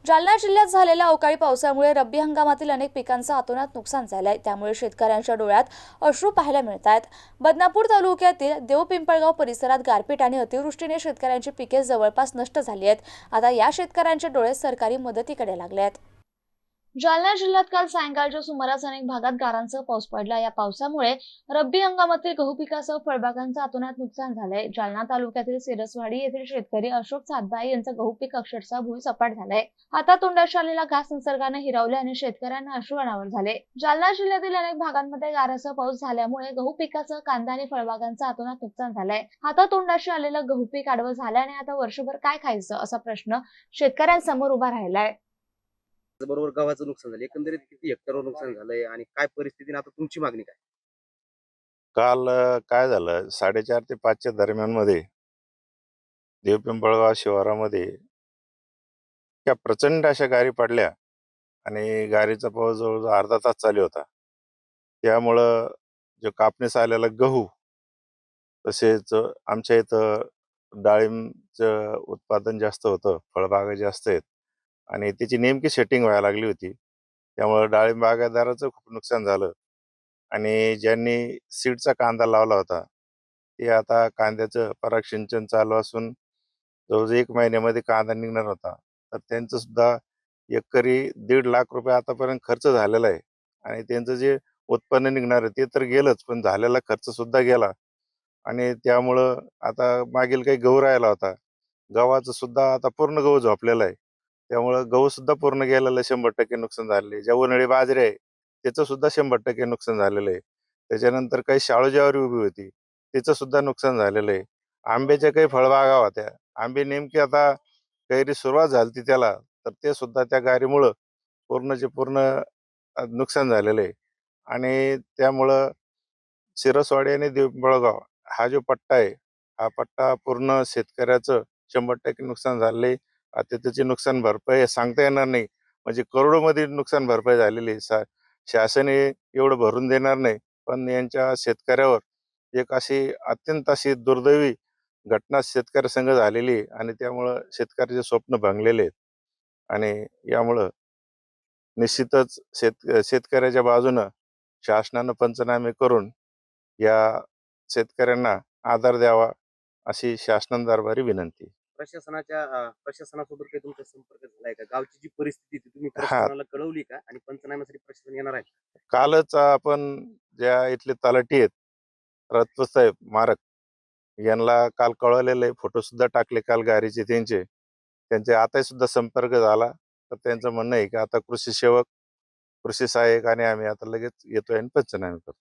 जालना जिल्ह्यात झालेल्या अवकाळी पावसामुळे रब्बी हंगामातील अनेक पिकांचं अतोनात नुकसान झालंय। त्यामुळे शेतकऱ्यांच्या डोळ्यात अश्रू पाहायला मिळतात। बदनापूर तालुक्यातील देवपिंपळगाव परिसरात गारपीट आणि अतिवृष्टीने शेतकऱ्यांची पिके जवळपास नष्ट झाली आहेत। आता या शेतकऱ्यांचे डोळे सरकारी मदतीकडे लागले आहेत। जालना जिल्ह्यात काल सायंकाळच्या सुमारास अनेक भागात गारांसह पाऊस पडला। या पावसामुळे रब्बी हंगामातील गहू पिकासह फळबागांचं अतोनात नुकसान झालंय। जालना तालुक्यातील सिरसवाडी येथील शेतकरी अशोक सातबाई यांचं गहू पीक अक्षरशः भुईसपाट झालंय। हातातोंडाशी आलेला घास निसर्गाने हिरावले आणि शेतकऱ्यांना अश्रू अनावर झाले। जालना जिल्ह्यातील अनेक भागांमध्ये गारांसह पाऊस झाल्यामुळे गहू पिकासह कांदा आणि फळबागांचं अतोनात नुकसान झालंय। हातातोंडाशी आलेलं गहू पीक आडवं झाल्याने आता वर्षभर काय खायचं असा प्रश्न शेतकऱ्यांसमोर उभा राहिलाय। बरोबर गव्हाचं नुकसान झालं. एकंदरीत किती हेक्टरवर नुकसान झालंय आणि काय परिस्थितीने आता तुमची मागणी काय? काल काय झालं 4:30 ते 5च्या दरम्यानमध्ये देवपिंपळगाव शिवारामध्ये त्या प्रचंड अशा गारी पडल्या आणि गारीचा पाऊस जवळजवळ अर्धा तास चालू होता. त्यामुळं जो कापणीस आलेला गहू, तसेच आमच्या इथं डाळिंबचं उत्पादन जास्त होतं, फळबागा जास्त आहेत आणि त्याची नेमकी सेटिंग व्हायला लागली होती. त्यामुळं डाळिंब बागायतदाराचं खूप नुकसान झालं आणि ज्यांनी सीडचा कांदा लावला होता, ते आता कांद्याचं परागसिंचन चालू असून जवळजवळ 1 महिन्यामध्ये कांदा निघणार होता. तर त्यांचं सुद्धा एकरी ₹1.5 लाख आतापर्यंत खर्च झालेला आहे आणि त्यांचं जे उत्पन्न निघणार आहे ते तर गेलंच, पण झालेला खर्च सुद्धा गेला आणि त्यामुळं आता मागील काही गहू राहिला होता. गव्हाचं सुद्धा आता पूर्ण गहू झोपलेला आहे. त्यामुळं गहू सुद्धा पूर्ण गेलेलं 100% नुकसान झालेलं आहे. ज्या उन्हाळी बाजरी आहे, त्याचं सुद्धा 100% नुकसान झालेलं आहे. त्याच्यानंतर काही शाळू ज्वारी उभी होती, तिचं सुद्धा नुकसान झालेलं आहे. आंब्याच्या काही फळबागा होत्या. आंबे नेमके आता कैरी सुरुवात झाली त्याला, तर ते सुद्धा त्या गारीमुळं पूर्णचे पूर्ण नुकसान झालेलं आहे आणि त्यामुळं सिरसवाडी आणि देवपिंपळगाव हा जो पट्टा आहे, हा पट्टा पूर्ण शेतकऱ्याचं 100% नुकसान झालेलं आहे. आता त्याची नुकसान भरपाई सांगता येणार नाही. म्हणजे करोडोमध्ये नुकसान भरपाई झालेली आहे. शासन हे एवढं भरून देणार नाही. पण यांच्या शेतकऱ्यावर एक अशी अत्यंत अशी दुर्दैवी घटना शेतकऱ्यासंग झालेली आहे आणि त्यामुळं शेतकऱ्याचे स्वप्न भंगलेले आहेत आणि यामुळं निश्चितच शेतकऱ्याच्या बाजूनं शासनानं पंचनामे करून या शेतकऱ्यांना आधार द्यावा अशी शासनादरबारी विनंती. प्रशासनासोबत काही तुमचा संपर्क झालाय का? गावची जी परिस्थिती ती तुम्ही हा, प्रशासनाला कळवली का? आणि पंचनाम्यासाठी प्रशासन येणार आहे? कालच आपण ज्या इथले तलाठी आहेत रत्वसाहेब मारक यांना काल कळवलेलं आहे. फोटो सुद्धा टाकले काल गारीचे त्यांचे आताही सुद्धा संपर्क झाला. तर त्यांचं म्हणणं आहे की आता कृषी सेवक, कृषी सहाय्यक आणि आम्ही आता लगेच येतोय आणि पंचनामे करतो.